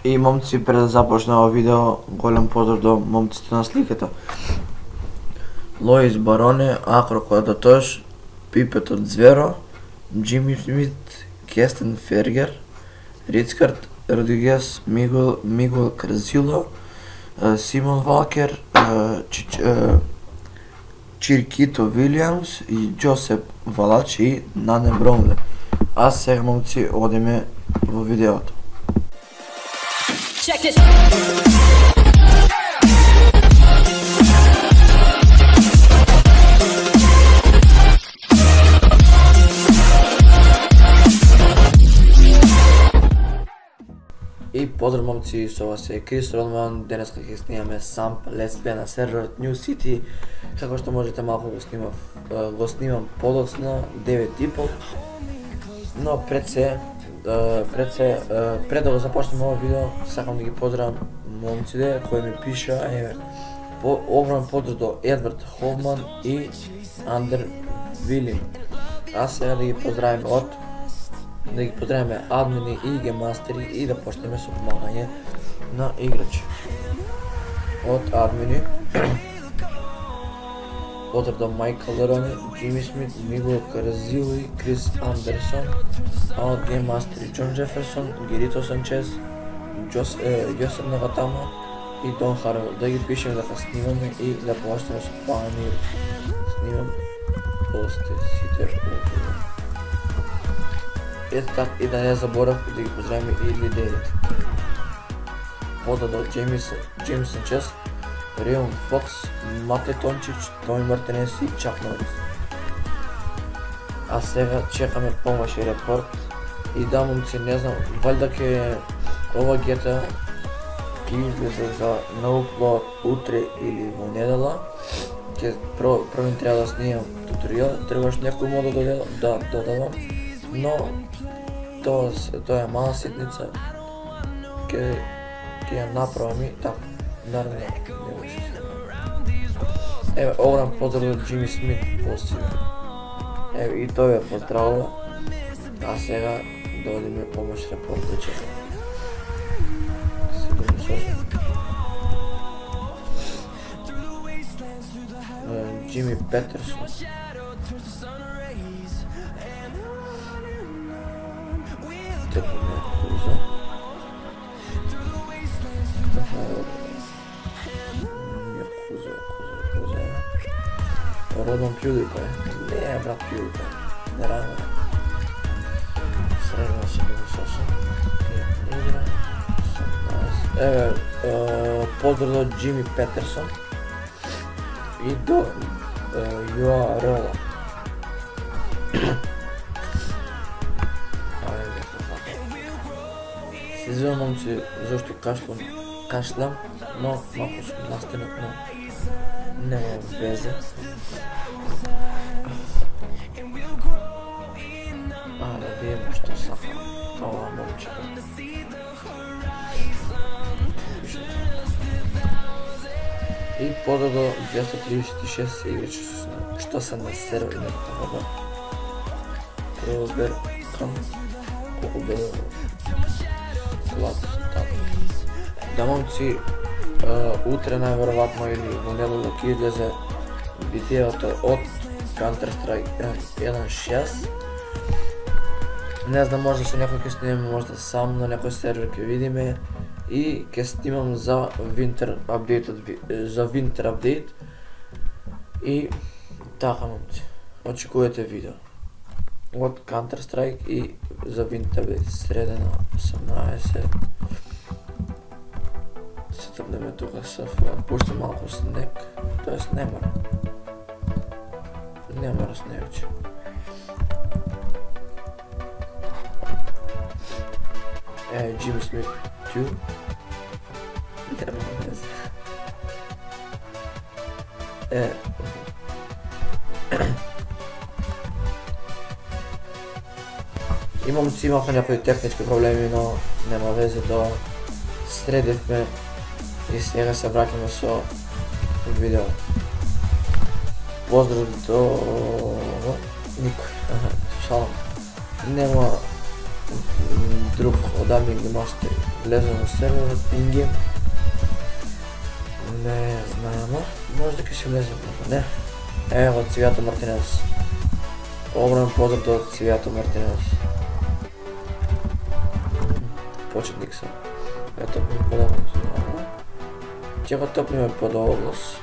И момци, пред да започне ова видео, голем поздрав до момците на сликата. Лоис Бароне, Акро Квадратош, Пипет од Зверо, Джими Смит, Кестен Фергер, Рицкард Родригес, Мигуел Красило, Симон Валкер, Чиркито Вилијамс и Джосеп Валач и Нане Бромле. А сега, момци, одиме во видеото. Check this. И поздрав момци, со вас е Крис Родман. Денеска ќе снимаме сам Let's Play на серверот New City. Како што можете малку го снимам подоцна, 9,5. Но пред да го започнем ова видео, сакам да ги поздравам момците кои ми пиша, огромен поздрав до Едвард Холман и Андер Вилим. А сега да ги поздравиме админи и гейммастери и да почнеме со помагање на играчи. Од админи поздрав до Майкл Лерони, Джими Смит, Мигуел Каразило, Крис Андерсон, а од гейммастери Џон Джеферсон, Герито Санчез, Јосеп Нагатама и Дон Харвел. Да ги пишеме дека снимаме и да почнеме со помагање. Снимам после сите овие. Ето така, и да не заборав да ги поздравиме и лидерите. Поздрав до Джеймс Санчез, Реон Фокс, Мате Тончич, Томи Мартинес и Чак Норис. А сега чекаме помош и репорт. И да, момци, не знам, валјда ќе ова GTA ќе излезе за на upload утре или во недела. Ќе прво треба да снимам туторијал, требаш некој мод да додавам, но тоа е мала ситница, ќе ја направам и така, наредно не беше се. Еве, огром поздрав до Джими Смит посилен. Еве, и тој ве поздравува, а сега да одиме помош репорт да чекам. Сигурно сошам. Джими Петерсон. Родом PewDiePie. Не, брат PewDiePie. Не рано. Средно си да го сосам. Игра. Еве, поздрав до Джими Петерсон и до Јоа Рола. Се извинувам, момци, зашто кашлам, но малку сум настенат, но нема везе. Да видим што сакам ова момче. И поздрав до 236 играчи што се на сервер на това. Проверкам колку бе лад така. Да, момци, утре најверојатно или во недела ќе излезе видеото од Counter-Strike 1.6. Не знам, може да со некој ќе снимаме, може да сам на некој сервер ќе видиме и ќе снимам за Winter Update и така, момци, очекувате видео од Counter-Strike и за Winter Update среде на 18. Се трдеме тука СФ, пушти малку снег, тоест не мора снегче. Джими Смит 2. Нема везе. Имавме некои технички проблеми, но нема везе, тоа средивме и сега се враќаме со видео. Поздрав до никој, шалам. друг от Aming Master влезе на сервера Ingame. Не знаем, може дека ще влезем, може не. Ево Цвято Мартинез. Огромен поздрав до Цвято Мартинез. Почетник съм. Ето ми подобно. Ќе го топлиме под област.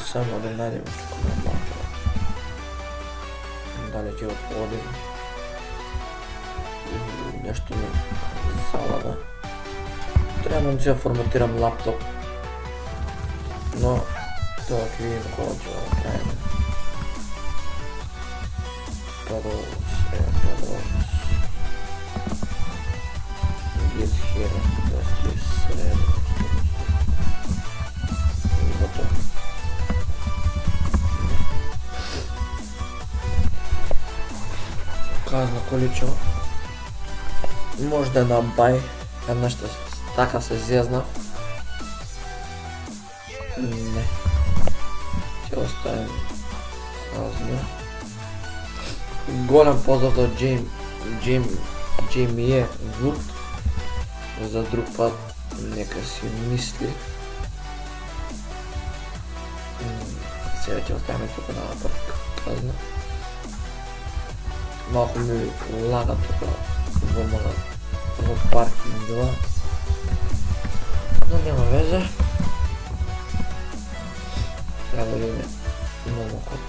Само да најдем тук на мапа. Дали ќе го подим. Нешто ми залага. Трябва да форматирам лаптоп. Но тоа ќе видим кога ќе го направим. Продолжи. Git here, готово. Казна количество. Може да на бай, една ще така се зезна. Не. Ще оставим казна. Голям поздрав до Джеймие Вуд. За друг път нека си мисли. Сега ќе оставим тук на напред казна. Малко ми лага тук в паркинга. Но няма везе. Сега да видим много код.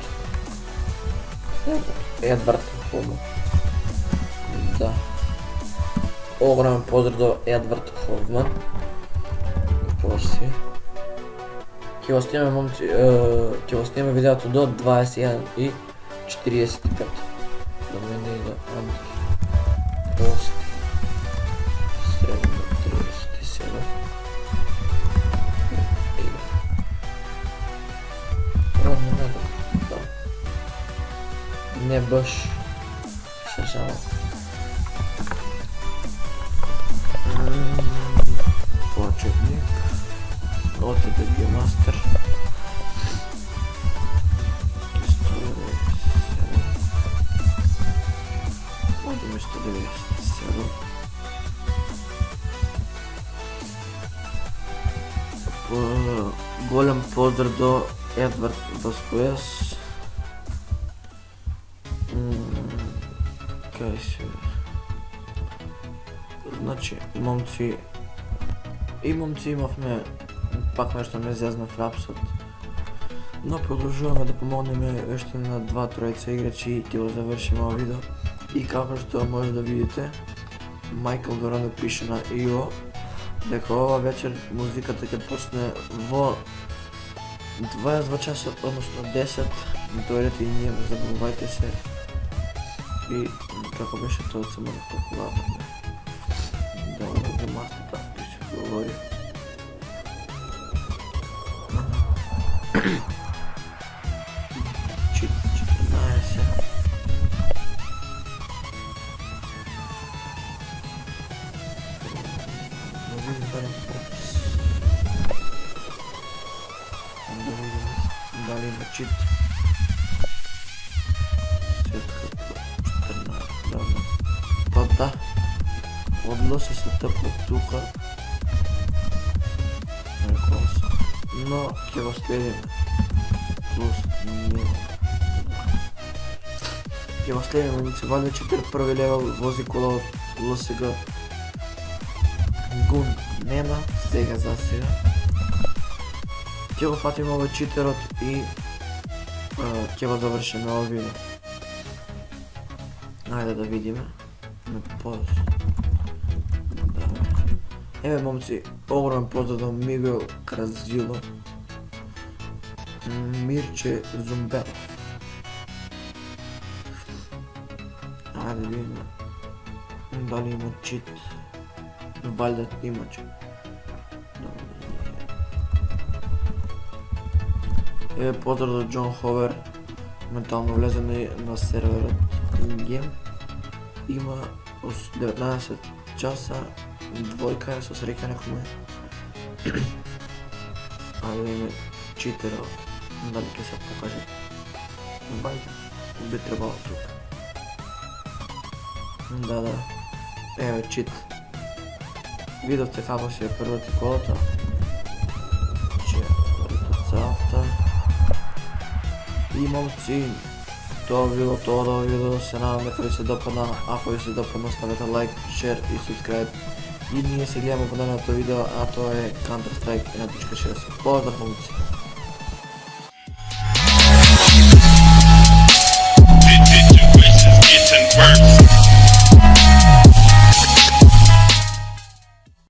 Едвард Хофман. Да. Огромен поздрав до Едвард Хофман. После. Ќе го снимаме момци, ќе го снимаме видеото до 21:45. До мене и до Амки. После. Средно 37. Родно надо. Да. Не баш. Ще само. Почетник. OTDG Master. Одиме 197. Голям поздрав до Едвард Васкоес. Кај се? Значи, момци имавме пак нешто не зезна в Рапсот. Но продолжуваме да помогнеме уште на 2-3 играчи и ќе го завршиме овој видео. И како што може да видите, Майкл Дорано пише на ИО дека ова вечер музиката ќе почне во 22 часот, односно 10. Дојдете и ние, забавувајте се. И како беше тоа само на калкулатор. Да, мастата, ќе се говори. Чит 14. Да видим дали има чит. Па да, одлъси се тъпва тука. Но ќе го следим. Плюс не. Ќе го следим, момци, валја 41 левел, вози кола од ЛСГ. Гун нема, сега за сега. Ќе го фатим овој читерот и ќе го завршиме овој видео. Ајде да видиме. На поз. Да. Еве момци, огромен поздрав до Мигел Кразило. Мирче Зумбелов. Ајде да видиме дали има чит. Валјда има чит. Еве поздрав до Джон Ховер. Ментално влезе на серверот Ingame. Има 19 часа двојка е со среќа некоме. Ајде да име читерот. Дали ќе се покаже. Бајде, би требало тука. Da. Evo cheat. Vidite kako će prvati kolota. Će vrtati cafta. I momci, to bi bilo to od ovog videa, se nadam da vi se dopadna, ako vi se dopadna stavite like, share i subscribe. I nije se gledamo ponovno to video, a to je Counter Strike 1.6. Pozdrav momci!